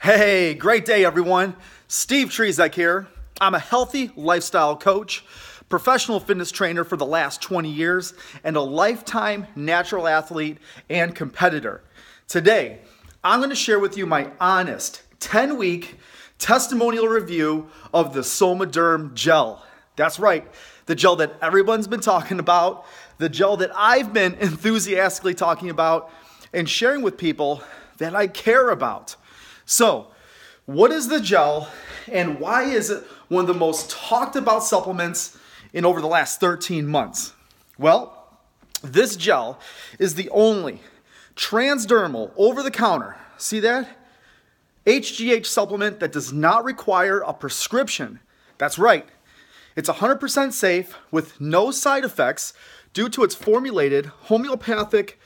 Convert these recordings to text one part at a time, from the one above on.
Hey, great day everyone. Steve Trzecek here. I'm a healthy lifestyle coach, professional fitness trainer for the last 20 years, and a lifetime natural athlete and competitor. Today, I'm going to share with you my honest 10-week testimonial review of the Somaderm gel. That's right, the gel that everyone's been talking about, the gel that I've been enthusiastically talking about and sharing with people that I care about. So, what is the gel and why is it one of the most talked about supplements in over the last 13 months? Well, this gel is the only transdermal, over-the-counter, see that? HGH supplement that does not require a prescription. That's right. It's 100% safe with no side effects due to its formulated homeopathic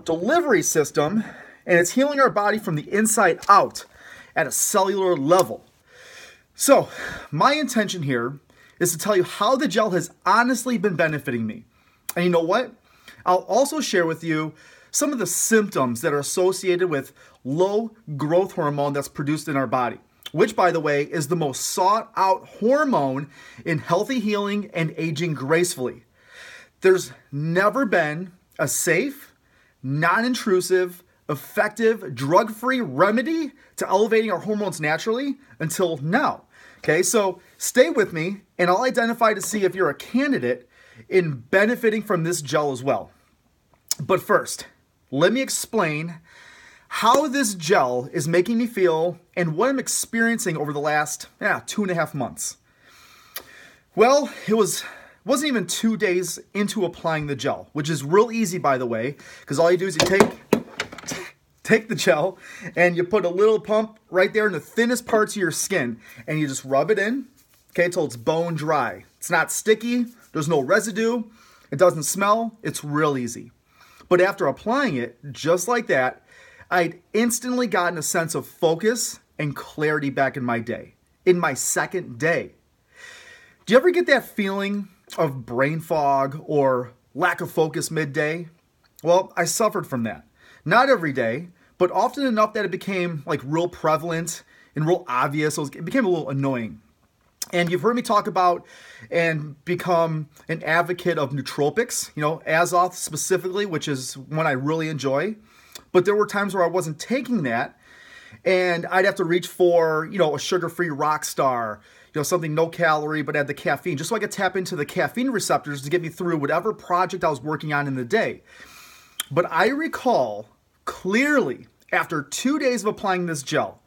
delivery system, and it's healing our body from the inside out at a cellular level. So, my intention here is to tell you how the gel has honestly been benefiting me. And you know what? I'll also share with you some of the symptoms that are associated with low growth hormone that's produced in our body, which, by the way, is the most sought out hormone in healthy healing and aging gracefully. There's never been a safe, non-intrusive, effective, drug-free remedy to elevating our hormones naturally until now. Okay, so stay with me and I'll identify to see if you're a candidate in benefiting from this gel as well. But first, let me explain how this gel is making me feel and what I'm experiencing over the last 2.5 months. Well, it wasn't even 2 days into applying the gel, which is real easy, by the way, because all you do is you take the gel and you put a little pump right there in the thinnest parts of your skin and you just rub it in, okay, until it's bone dry. It's not sticky, there's no residue, it doesn't smell, it's real easy. But after applying it, just like that, I'd instantly gotten a sense of focus and clarity back in my day, in my second day. Do you ever get that feeling of brain fog or lack of focus midday? Well, I suffered from that. Not every day, but often enough that it became like real prevalent and real obvious, so it became a little annoying. And you've heard me talk about and become an advocate of nootropics, Azoth specifically, which is one I really enjoy. But there were times where I wasn't taking that, and I'd have to reach for, a sugar-free Rockstar, something no calorie but had the caffeine, just so I could tap into the caffeine receptors to get me through whatever project I was working on in the day. But I recall clearly, after 2 days of applying this gel,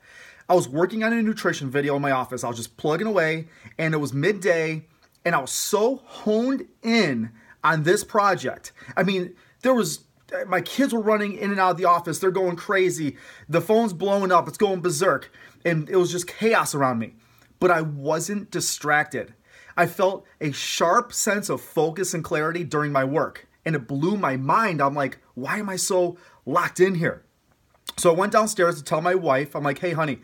I was working on a nutrition video in my office. I was just plugging away, and it was midday, and I was so honed in on this project. I mean, my kids were running in and out of the office. They're going crazy. The phone's blowing up. It's going berserk. And it was just chaos around me. But I wasn't distracted. I felt a sharp sense of focus and clarity during my work. And it blew my mind. I'm like, why am I so locked in here? So I went downstairs to tell my wife, I'm like, hey, honey,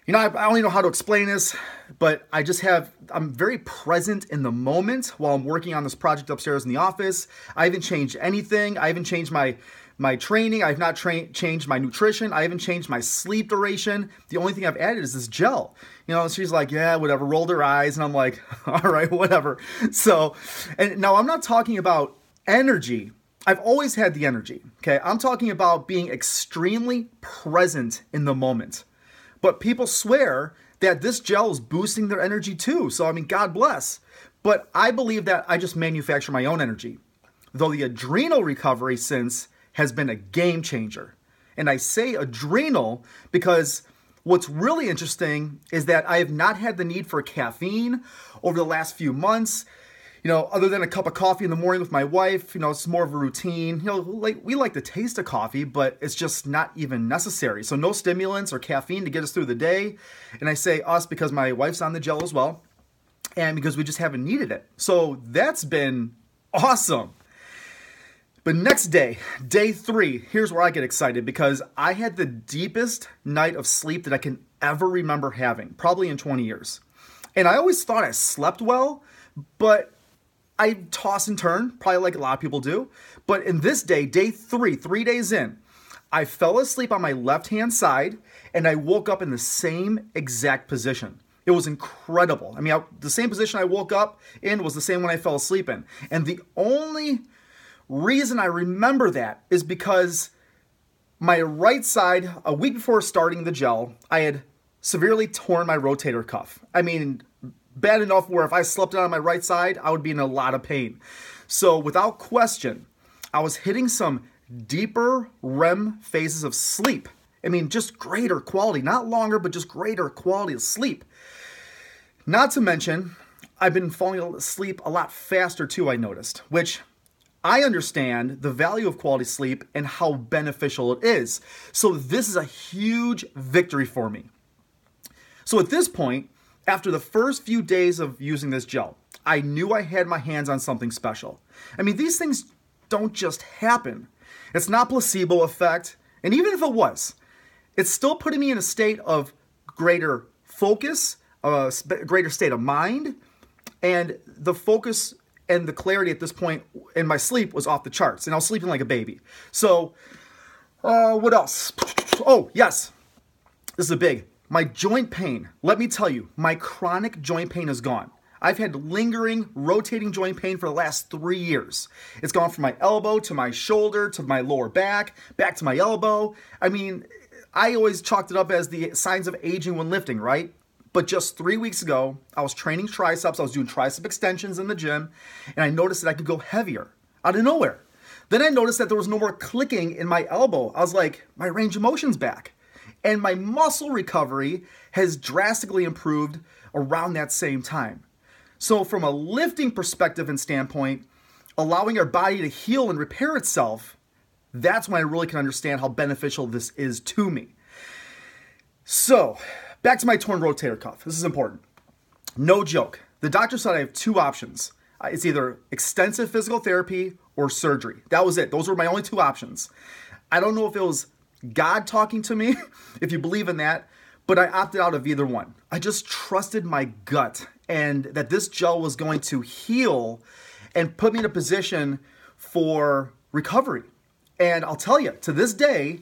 I don't even know how to explain this, but I'm very present in the moment while I'm working on this project upstairs in the office. I haven't changed anything. I haven't changed my training. I've not changed my nutrition. I haven't changed my sleep duration. The only thing I've added is this gel. She's like, yeah, whatever, rolled her eyes. And I'm like, all right, whatever. So, and now I'm not talking about energy. I've always had the energy, okay? I'm talking about being extremely present in the moment. But people swear that this gel is boosting their energy too. So, God bless. But I believe that I just manufacture my own energy. Though the adrenal recovery since has been a game changer. And I say adrenal because what's really interesting is that I have not had the need for caffeine over the last few months. Other than a cup of coffee in the morning with my wife, it's more of a routine. We like the taste of coffee, but it's just not even necessary. So no stimulants or caffeine to get us through the day. And I say us because my wife's on the gel as well, and because we just haven't needed it. So that's been awesome. But next day, day 3, here's where I get excited because I had the deepest night of sleep that I can ever remember having, probably in 20 years. And I always thought I slept well, but I toss and turn, probably like a lot of people do. But in this day 3, 3 days in, I fell asleep on my left-hand side and I woke up in the same exact position. It was incredible. I mean, the same position I woke up in was the same one I fell asleep in. And the only reason I remember that is because my right side, a week before starting the gel, I had severely torn my rotator cuff. I mean, bad enough where if I slept on my right side, I would be in a lot of pain. So without question, I was hitting some deeper REM phases of sleep. I mean, just greater quality, not longer, but just greater quality of sleep. Not to mention, I've been falling asleep a lot faster too, I noticed, which I understand the value of quality sleep and how beneficial it is. So this is a huge victory for me. So at this point, after the first few days of using this gel, I knew I had my hands on something special. I mean, these things don't just happen. It's not placebo effect. And even if it was, it's still putting me in a state of greater focus, a greater state of mind, and the focus and the clarity at this point in my sleep was off the charts, and I was sleeping like a baby. So, what else? Oh, yes, this is a big. My joint pain, let me tell you, my chronic joint pain is gone. I've had lingering, rotating joint pain for the last 3 years. It's gone from my elbow to my shoulder to my lower back, back to my elbow. I mean, I always chalked it up as the signs of aging when lifting, right? But just 3 weeks ago, I was training triceps. I was doing tricep extensions in the gym, and I noticed that I could go heavier out of nowhere. Then I noticed that there was no more clicking in my elbow. I was like, my range of motion's back. And my muscle recovery has drastically improved around that same time. So from a lifting perspective and standpoint, allowing our body to heal and repair itself, that's when I really can understand how beneficial this is to me. So, back to my torn rotator cuff. This is important. No joke. The doctor said I have two options. It's either extensive physical therapy or surgery. That was it. Those were my only two options. I don't know if it was God talking to me, if you believe in that, but I opted out of either one. I just trusted my gut and that this gel was going to heal and put me in a position for recovery. And I'll tell you, to this day,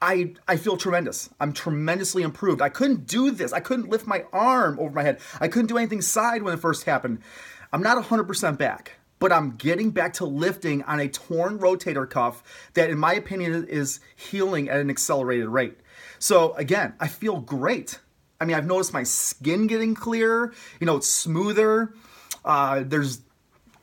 I feel tremendous. I'm tremendously improved. I couldn't do this. I couldn't lift my arm over my head. I couldn't do anything side when it first happened. I'm not 100% back, but I'm getting back to lifting on a torn rotator cuff that, in my opinion, is healing at an accelerated rate. So again, I feel great. I mean, I've noticed my skin getting clearer. You know, it's smoother. There's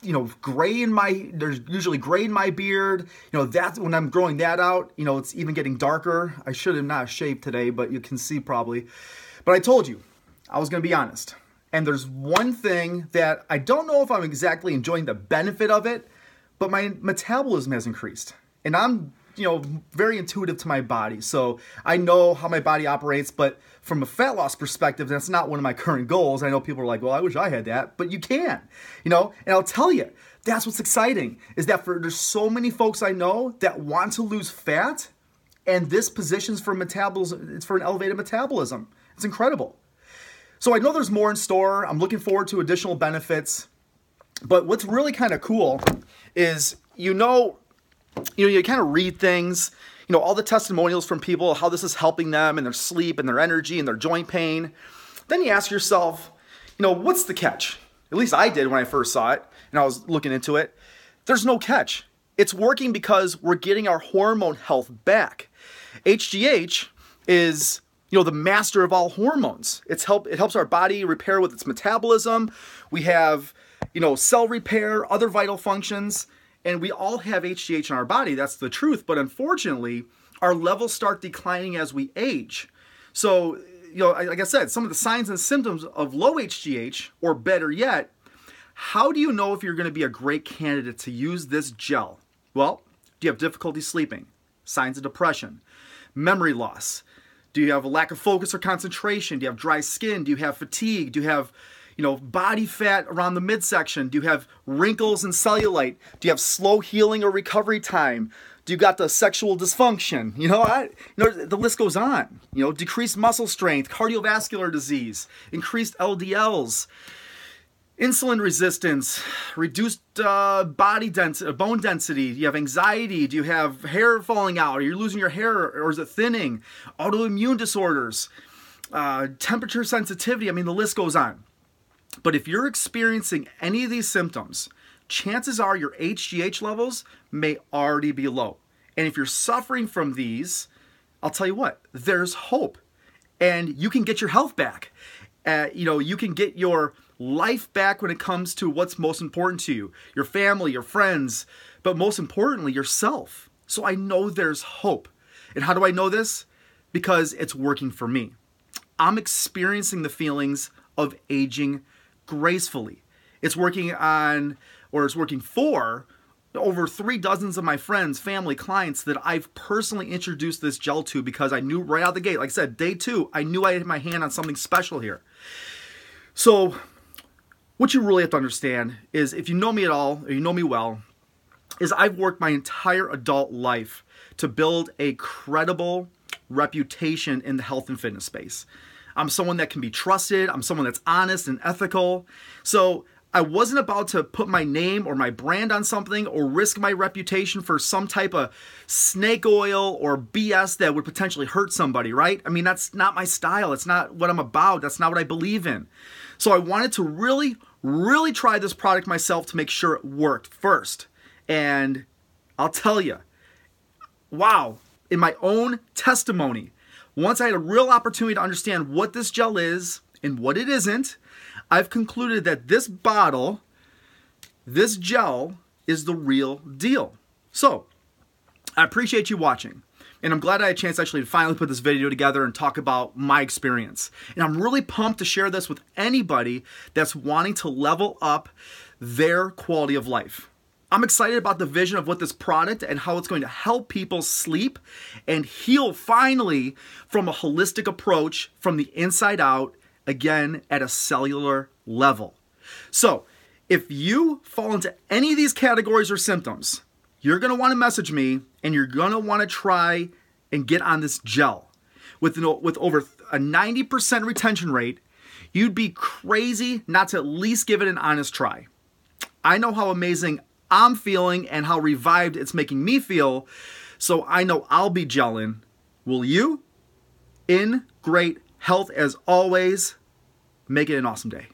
there's usually gray in my beard. You know, that's when I'm growing that out, you know, it's even getting darker. I should have not shaved today, but you can see probably. But I told you, I was going to be honest. And there's one thing that I don't know if I'm exactly enjoying the benefit of it, but my metabolism has increased. And I'm, very intuitive to my body. So I know how my body operates, but from a fat loss perspective, that's not one of my current goals. I know people are like, well, I wish I had that, but you can, and I'll tell you, that's what's exciting is that there's so many folks I know that want to lose fat, and this positions for metabolism. It's for an elevated metabolism. It's incredible. So I know there's more in store. I'm looking forward to additional benefits, but what's really kind of cool is, you kind of read things, all the testimonials from people, how this is helping them and their sleep and their energy and their joint pain. Then you ask yourself, what's the catch? At least I did when I first saw it and I was looking into it. There's no catch. It's working because we're getting our hormone health back. HGH is, the master of all hormones. It helps our body repair with its metabolism. We have, cell repair, other vital functions. And we all have HGH in our body, that's the truth. But unfortunately, our levels start declining as we age. So, like I said, some of the signs and symptoms of low HGH, or better yet, how do you know if you're going to be a great candidate to use this gel? Well, do you have difficulty sleeping? Signs of depression? Memory loss? Do you have a lack of focus or concentration? Do you have dry skin? Do you have fatigue? Do you have body fat around the midsection? Do you have wrinkles and cellulite? Do you have slow healing or recovery time? Do you got the sexual dysfunction? The list goes on. Decreased muscle strength, cardiovascular disease, increased LDLs. Insulin resistance, reduced bone density. Do you have anxiety? Do you have hair falling out? Are you losing your hair, or is it thinning? Autoimmune disorders, temperature sensitivity. I mean, the list goes on. But if you're experiencing any of these symptoms, chances are your HGH levels may already be low. And if you're suffering from these, I'll tell you what, there's hope. And you can get your health back. You can get your life back when it comes to what's most important to you, your family, your friends, but most importantly, yourself. So I know there's hope. And how do I know this? Because it's working for me. I'm experiencing the feelings of aging gracefully. It's working for over 3 dozens of my friends, family, clients that I've personally introduced this gel to, because I knew right out the gate, like I said, day 2, I knew I had my hand on something special here. So what you really have to understand is, if you know me at all, or you know me well, is I've worked my entire adult life to build a credible reputation in the health and fitness space. I'm someone that can be trusted. I'm someone that's honest and ethical. So I wasn't about to put my name or my brand on something or risk my reputation for some type of snake oil or BS that would potentially hurt somebody, right? I mean, that's not my style. It's not what I'm about. That's not what I believe in. So I wanted to really try this product myself to make sure it worked first. And I'll tell you, wow, in my own testimony, once I had a real opportunity to understand what this gel is and what it isn't, I've concluded that this bottle, this gel, is the real deal. So, I appreciate you watching. And I'm glad I had a chance actually to finally put this video together and talk about my experience. And I'm really pumped to share this with anybody that's wanting to level up their quality of life. I'm excited about the vision of what this product and how it's going to help people sleep and heal finally from a holistic approach from the inside out, again, at a cellular level. So, if you fall into any of these categories or symptoms, you're going to want to message me, and you're going to want to try and get on this gel. With over a 90% retention rate, you'd be crazy not to at least give it an honest try. I know how amazing I'm feeling and how revived it's making me feel, so I know I'll be gelling. Will you? In great health as always. Make it an awesome day.